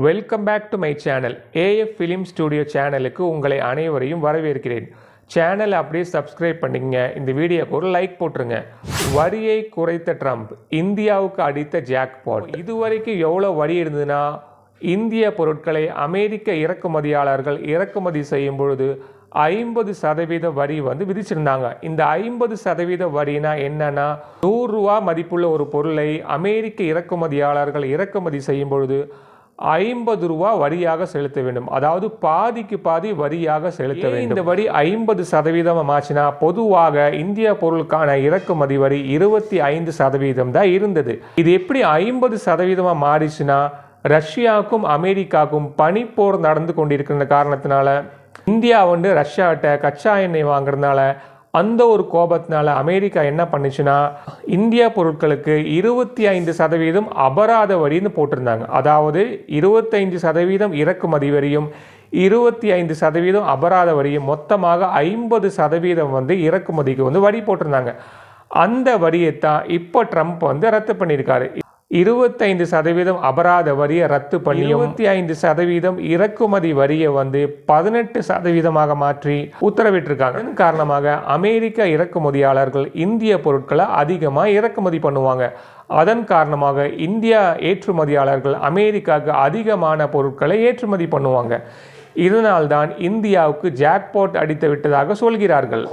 Welcome back to my channel. AF film studio சேனலுக்கு உங்களை அனைவரையும் வரவேற்கிறேன். சேனலை அப்படியே சப்ஸ்கிரைப் பண்ணிக்கங்க. இந்த வீடியோக்கு ஒரு லைக் போட்டுருங்க. வரியை குறைத்த ட்ரம்ப் இந்தியாவுக்கு அடித்த ஜாக்பாட். இதுவரைக்கும் எவ்வளோ வரி இருந்ததுன்னா, இந்திய பொருட்களை அமெரிக்க இறக்குமதியாளர்கள் இறக்குமதி செய்யும் பொழுது 50% வரி விதிச்சிருந்தாங்க. இந்த 50% வரினா என்னன்னா, 100 ரூபா மதிப்புள்ள ஒரு பொருளை அமெரிக்க இறக்குமதியாளர்கள் இறக்குமதி செய்யும் பொழுது 50 ரூபா வரியாக செலுத்த வேண்டும். அதாவது பாதிக்கு பாதி வரியாக செலுத்த வேண்டும். இந்த வரி 50% ஆச்சுன்னா, பொதுவாக இந்திய பொருளுக்கான இறக்குமதி வரி 25% தான் இருந்தது. இது எப்படி 50% மாறிச்சுன்னா, ரஷ்யாவுக்கும் அமெரிக்காவுக்கும் பனிப்போர் நடந்து கொண்டிருக்கிற காரணத்தினால இந்தியா ரஷ்யாட்ட கச்சா எண்ணெய் வாங்குறதுனால அந்த ஒரு கோபத்தினால அமெரிக்கா என்ன பண்ணுச்சுன்னா, இந்தியா பொருட்களுக்கு 25% அபராத வரின்னு போட்டிருந்தாங்க. அதாவது 25% இறக்குமதி வரியும் 25% அபராத வரியும் மொத்தமாக 50% இறக்குமதிக்கு வரி போட்டிருந்தாங்க. அந்த வரியைத்தான் இப்போ ட்ரம்ப் ரத்து பண்ணியிருக்காரு. 25% அபராத வரியை ரத்து பண்ணி 25% இறக்குமதி வரியை 18% மாற்றி உத்தரவிட்டிருக்காங்க. இதன் காரணமாக அமெரிக்க இறக்குமதியாளர்கள் இந்திய பொருட்களை அதிகமாக இறக்குமதி பண்ணுவாங்க. அதன் காரணமாக இந்தியா ஏற்றுமதியாளர்கள் அமெரிக்காவுக்கு அதிகமான பொருட்களை ஏற்றுமதி பண்ணுவாங்க. இதனால்தான் இந்தியாவுக்கு ஜாக்பாட் அடித்து விட்டதாக சொல்கிறார்கள்.